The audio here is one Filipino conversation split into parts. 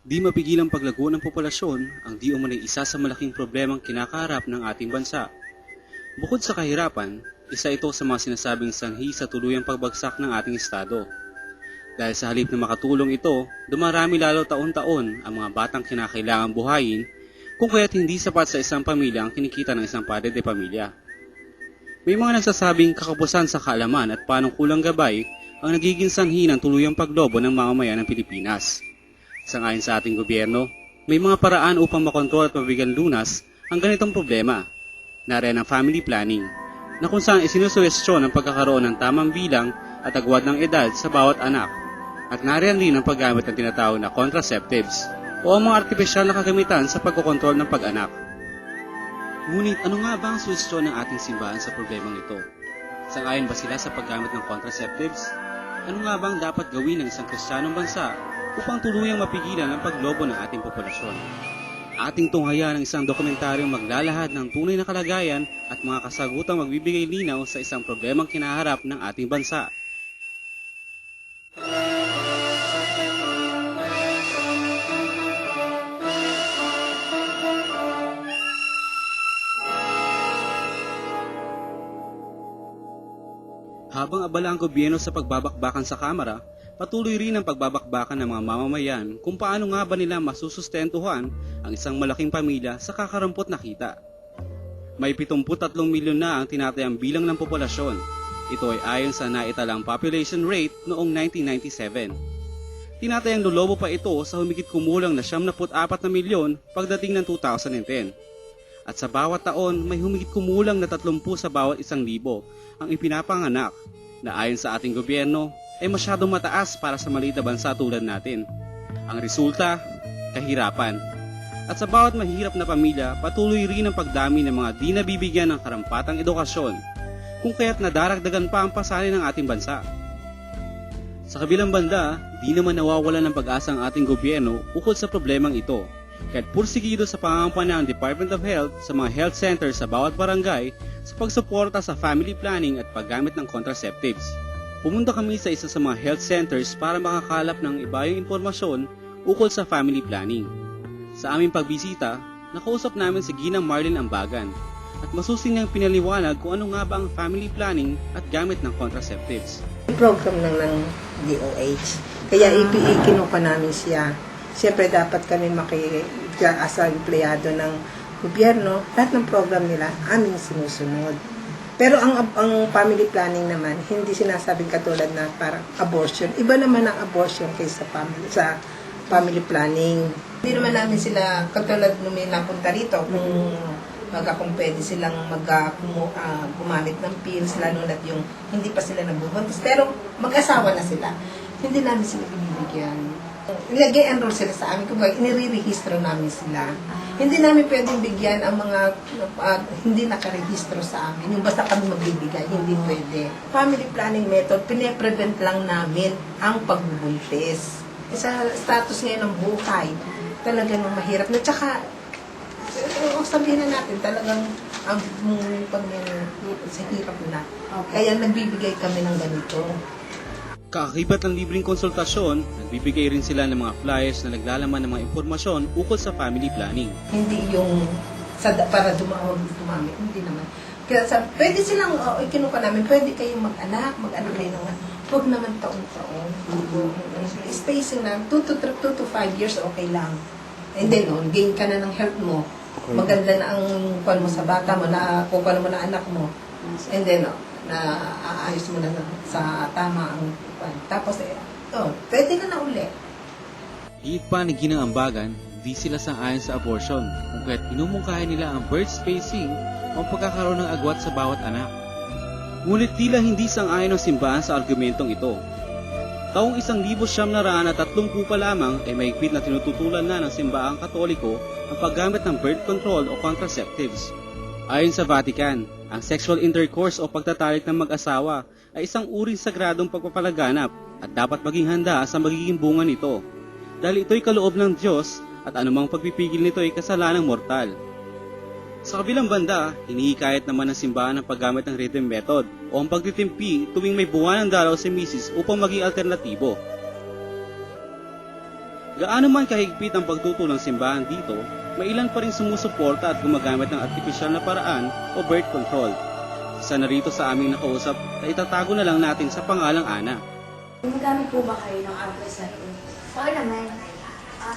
Di mapigilang paglago ng populasyon ang di umunay isa sa malaking problemang kinakaharap ng ating bansa. Bukod sa kahirapan, isa ito sa mga sinasabing sanhi sa tuluyang pagbagsak ng ating estado. Dahil sa halip na makatulong ito, dumarami lalo taon-taon ang mga batang kinakailangang buhayin kung kaya't hindi sapat sa isang pamilya ang kinikita ng isang padre de pamilya. May mga nagsasabing kakapusan sa kaalaman at panungkulang gabay ang nagiging sanhi ng tuluyang paglobo ng mamamayan ng Pilipinas. Sangayon sa ating gobyerno, may mga paraan upang makontrol at mabigyan lunas ang ganitong problema. Nariyan ang family planning, na kung saan isinusuwestyon ang pagkakaroon ng tamang bilang at agwat ng edad sa bawat anak. At nariyan din ang paggamit ng tinatawag na contraceptives o ang mga artipisyal na kagamitan sa pagkokontrol ng pag-anak. Ngunit ano nga ba ang suwestyon ng ating simbahan sa problemang ito? Sangayon ba sila sa paggamit ng contraceptives? Ano nga bang dapat gawin ng isang Kristiyanong bansa upang tuluyang mapigilan ang paglobo ng ating populasyon? Ating tunghayan ng isang dokumentaryong maglalahad ng tunay na kalagayan at mga kasagutang magbibigay linaw sa isang problemang kinaharap ng ating bansa. Habang abala ang gobyerno sa pagbabakbakan sa Kamara, patuloy rin ang pagbabakbakan ng mga mamamayan kung paano nga ba nila masusustentuhan ang isang malaking pamilya sa kakarampot na kita. May 73 milyon na ang tinatayang bilang ng populasyon. Ito ay ayon sa naitalang population rate noong 1997. Tinatayang lolobo pa ito sa humigit kumulang na 74 na milyon pagdating ng 2010. At sa bawat taon, may humigit kumulang na 30 sa bawat 1,000 ang ipinapanganak na ayon sa ating gobyerno ay masyadong mataas para sa maliit na bansa tulad natin. Ang resulta, kahirapan. At sa bawat mahirap na pamilya, patuloy rin ang pagdami ng mga di nabibigyan ng karampatang edukasyon, kung kaya't nadaragdagan pa ang pasanin ng ating bansa. Sa kabilang banda, di naman nawawala ng pag-asa ang ating gobyerno ukol sa problemang ito, kaya't pursigido sa pangangampanya ng Department of Health sa mga health centers sa bawat barangay sa pagsuporta sa family planning at paggamit ng contraceptives. Pumunta kami sa isa sa mga health centers para makakalap ng ibayong impormasyon ukol sa family planning. Sa aming pagbisita, nakausap namin si Ginang Marlene Ambagan at masusing niyang pinaliwanag kung ano nga ba ang family planning at gamit ng contraceptives. Program ng DOH. Kaya kinuha namin siya. Siyempre dapat kami as empleyado ng gobyerno, lahat ng program nila aming sinusunod. Pero ang family planning naman, hindi sinasabing katulad na parang abortion. Iba naman ang abortion kaysa sa family planning. Hindi naman namin sila katulad nung may napunta rito kung pwede silang gumamit ng pills, lalo na yung hindi pa sila nagbubuntis. Pero mag-asawa na sila. Hindi namin sila binibigyan. Nag-enroll sila sa amin, kung inire-registro namin sila. Hindi namin pwedeng bigyan ang mga hindi nakarehistro sa amin. Yung basta kami magbibigay, hindi pwede. Family planning method, pine-prevent lang namin ang pagbubuntis. Sa status ngayon ng buhay, talagang mahirap na. Tsaka, sabihin na natin, talagang sa hirap na. Okay. Kaya nagbibigay kami ng ganito. Kaakibat ng libreng konsultasyon, nagbibigay rin sila ng mga flyers na naglalaman ng mga impormasyon ukol sa family planning. Hindi yung para dumami, hindi naman. Kaya pwede silang, ikinuha namin, pwede kayong mag-anak kayo naman. Huwag naman taon-taon. Spacing na, 2 to 5 years, okay lang. And then, gain ka na ng health mo. Maganda na ang kuwan mo sa bata mo, kukuha mo na anak mo. And then, na aayos mo na sa tama ang kuwan. Tapos, pwede ka na uli. Higit pa ni Ginang Ambagan, di sila sang-ayon sa abortion, kung kaya't inumungkahin nila ang birth spacing o ang pagkakaroon ng agwat sa bawat anak. Ngunit tila hindi sang-ayon ang simbahan sa argumentong ito. Taong 1930 pa lamang ay mahigpit na tinututulan na ng simbahang Katoliko ang paggamit ng birth control o contraceptives. Ayon sa Vatican, ang sexual intercourse o pagtatalik ng mag-asawa ay isang uring sagradong pagpapalaganap at dapat maging handa sa magiging bunga nito. Dahil ito'y kaloob ng Diyos at anumang pagpipigil nito ay kasalanang mortal. Sa kabilang banda, hinihikayat naman ng simbahan ang paggamit ng rhythm method o ang pagtitimpi tuwing may buwan ng daraw si Mrs. upang maging alternatibo. Gaano man kahigpit ang pagtutulong ng simbahan dito, may ilan pa rin sumusuporta at gumagamit ng artipisyal na paraan o birth control. Isa na rito sa aming nakausap na itatago na lang natin sa pangalang Ana. Gumagamit po ba kayo ng contraceptive? Oo naman.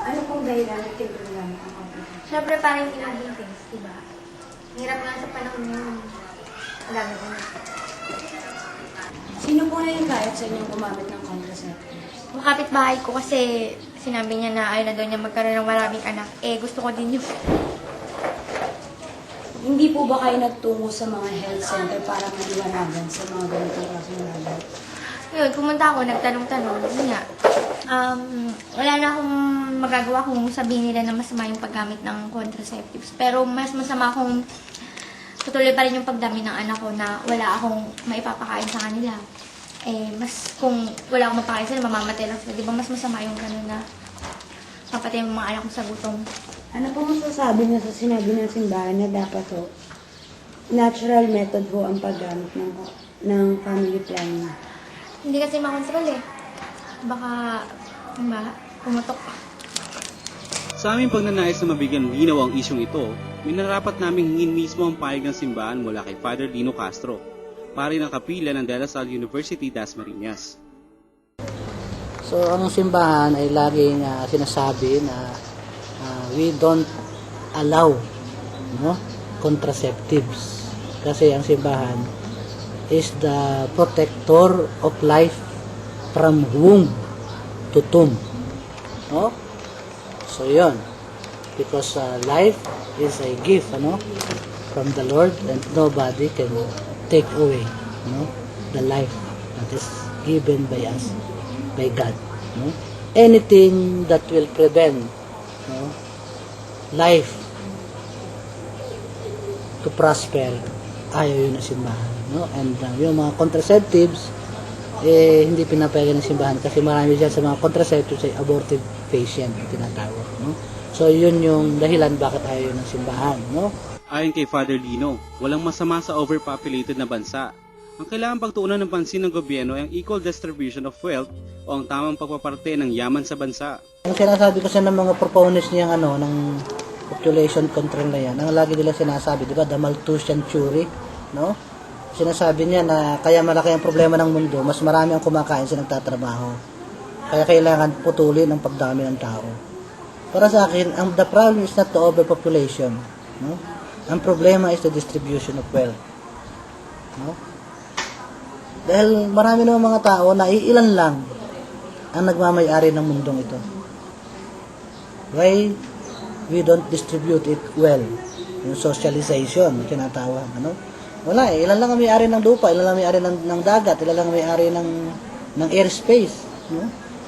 Ano pong dahilan na gumagamit ng contraceptive? Siyempre parang hindi naging things, diba? Hirap nga sa panahon ngayon. Ang dami ko na. Sino po na yung kahit sa inyong gumamit ng contraceptive? Yung kapitbahay ko kasi sinabi niya na ayaw na daw niya magkaroon ng maraming anak. Eh, gusto ko din yung... Hindi po ba kayo nagtungo sa mga health center para maliwanagan sa mga ganitong klaseng nalaman? Yun, pumunta ako, nagtanong-tanong. Yun nga. Wala na akong magagawa kung sabihin nila na masama yung paggamit ng contraceptives. Pero mas masama kung tutuloy pa rin yung pagdami ng anak ko na wala akong maipapakain sa kanila. Eh, mas kung wala akong mapakain sila, mamamatay lang sila. Di ba mas masama yung gano'n na papatay yung mga anak ko sa gutom. Ano po masasabi niyo sa sinabi ng simbahan na dapat ho, natural method ho ang paggamit ng family planning? Hindi kasi makontrol eh. Baka, pumutok. Sa aming pagnanais na mabigyan linaw ang isyong ito, minarapat naming hingin mismo ang pahayag ng simbahan mula kay Father Lino Castro, pari ng kapila ng De La Salle University, Dasmariñas. So, ang simbahan ay laging sinasabi na we don't allow contraceptives. Kasi ang simbahan is the protector of life from womb to tomb. No? So, yun. Because life is a gift from the Lord and nobody can take away the life that is given by us, by God. Anything that will prevent life to prosper, ayaw yun ng simbahan. And yung mga contraceptives, hindi pinapayagan ng simbahan kasi marami dyan sa mga contraceptives ay abortive patient na tinatawag. So yun yung dahilan bakit ayaw yun ng simbahan. Ayon kay Father Lino, walang masama sa overpopulated na bansa. Ang kailangang pagtuunan ng pansin ng gobyerno ay ang equal distribution of wealth o ang tamang pagpaparte ng yaman sa bansa. Ang sinasabi kasi ng mga proponents niyang ng population control na yan, ang lagi nila sinasabi, di ba, the Malthusian theory, no? Sinasabi niya na kaya malaki ang problema ng mundo, mas marami ang kumakain sa nagtatrabaho. Kaya kailangan putulin ang pagdami ng tao. Para sa akin, the problem is not the overpopulation, no? Ang problema is the distribution of wealth, no? Dahil marami ng mga tao na iilan lang ang nagmamay-ari ng mundong ito. Why we don't distribute it well? Yung socialization, tinatawag, Wala eh. Ilan lang ang may-ari ng lupa, ilan lang ang may-ari ng dagat, ilan lang ang may-ari ng airspace.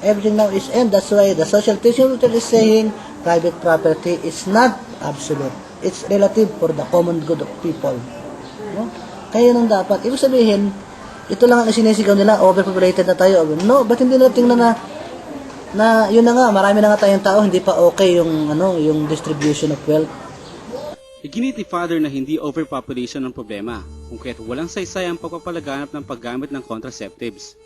Everything now is end. That's why the social teaching is saying private property is not absolute. It's relative for the common good of people. Kaya nung dapat, ibig sabihin, ito lang ang sinisigaw nila, overpopulated na tayo. No, ba't hindi nila tingnan na yun na nga, marami na nga tayong tao, hindi pa okay yung distribution of wealth. Iginit ni Father na hindi overpopulation ang problema, kung kaya't walang saysay ang pagpapalaganap ng paggamit ng contraceptives.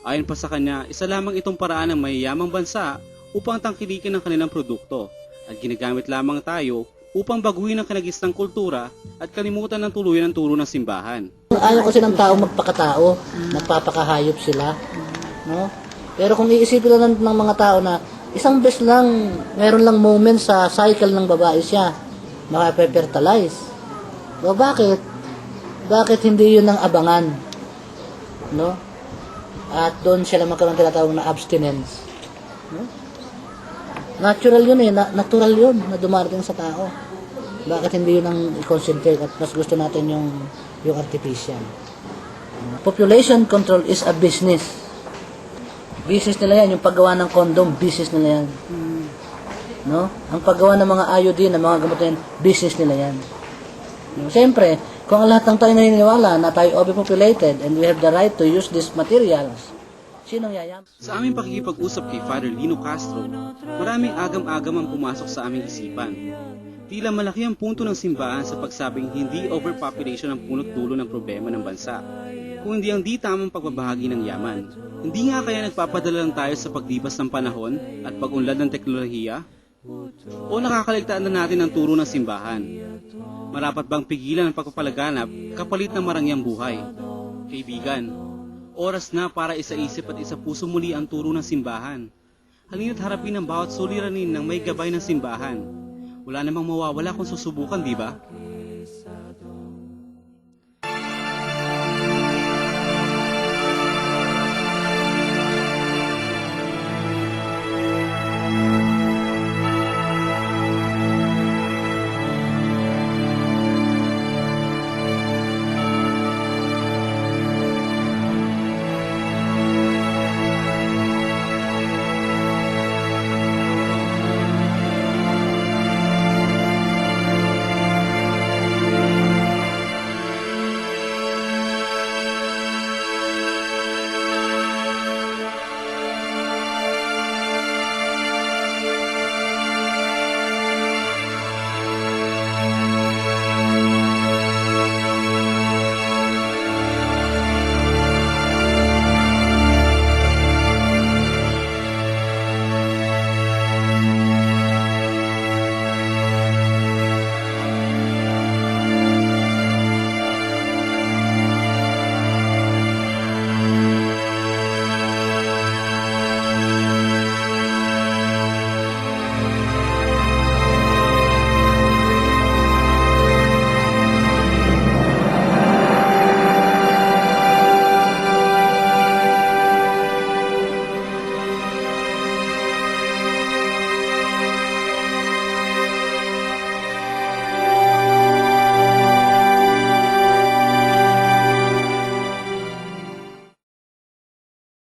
Ayon pa sa kanya, isa lamang itong paraan ng mayayamang bansa upang tangkilikin ang kanilang produkto at ginagamit lamang tayo upang baguhin ang kinagistang kultura at kalimutan ng tuluyan ang turo ng simbahan. Ayaw kasi ng tao magpakatao, nagpapakahayop sila. No? Pero kung iisipin lang ng mga tao na isang beses lang, meron lang moment sa cycle ng babae siya, makape-fertilize. O bakit? Bakit hindi yun ang abangan? No? At doon sila magkaroon tinatawag na abstinence. No? Natural yun natural yun na dumarating sa tao. Bakit hindi yun ang i-concentrate at mas gusto natin yung artificial? Population control is a business. Business nila yan, yung paggawa ng condom, business nila yan. No? Ang paggawa ng mga iodine, ng mga gamot na yan, business nila yan. No? Siyempre, kung lahat ng tayo naniniwala na tayo overpopulated and we have the right to use these materials, sinong yayam? Sa aming pakikipag-usap kay Father Lino Castro, maraming agam-agam ang pumasok sa aming isipan. Tila malaki ang punto ng simbahan sa pagsabing hindi overpopulation ang punot dulo ng problema ng bansa. kung hindi ang di tamang pagbabahagi ng yaman. Hindi nga kaya nagpapadala lang tayo sa paglibas ng panahon at pag-unlad ng teknolohiya? O nakakaligtaan na natin ang turo ng simbahan? Marapat bang pigilan ang pagpapalaganap kapalit ng marangyang buhay? Kaibigan, oras na para isaisip at isapuso muli ang turo ng simbahan. Halina't harapin ang bawat suliranin ng may gabay ng simbahan. Wala namang mawawala kung susubukan, di ba?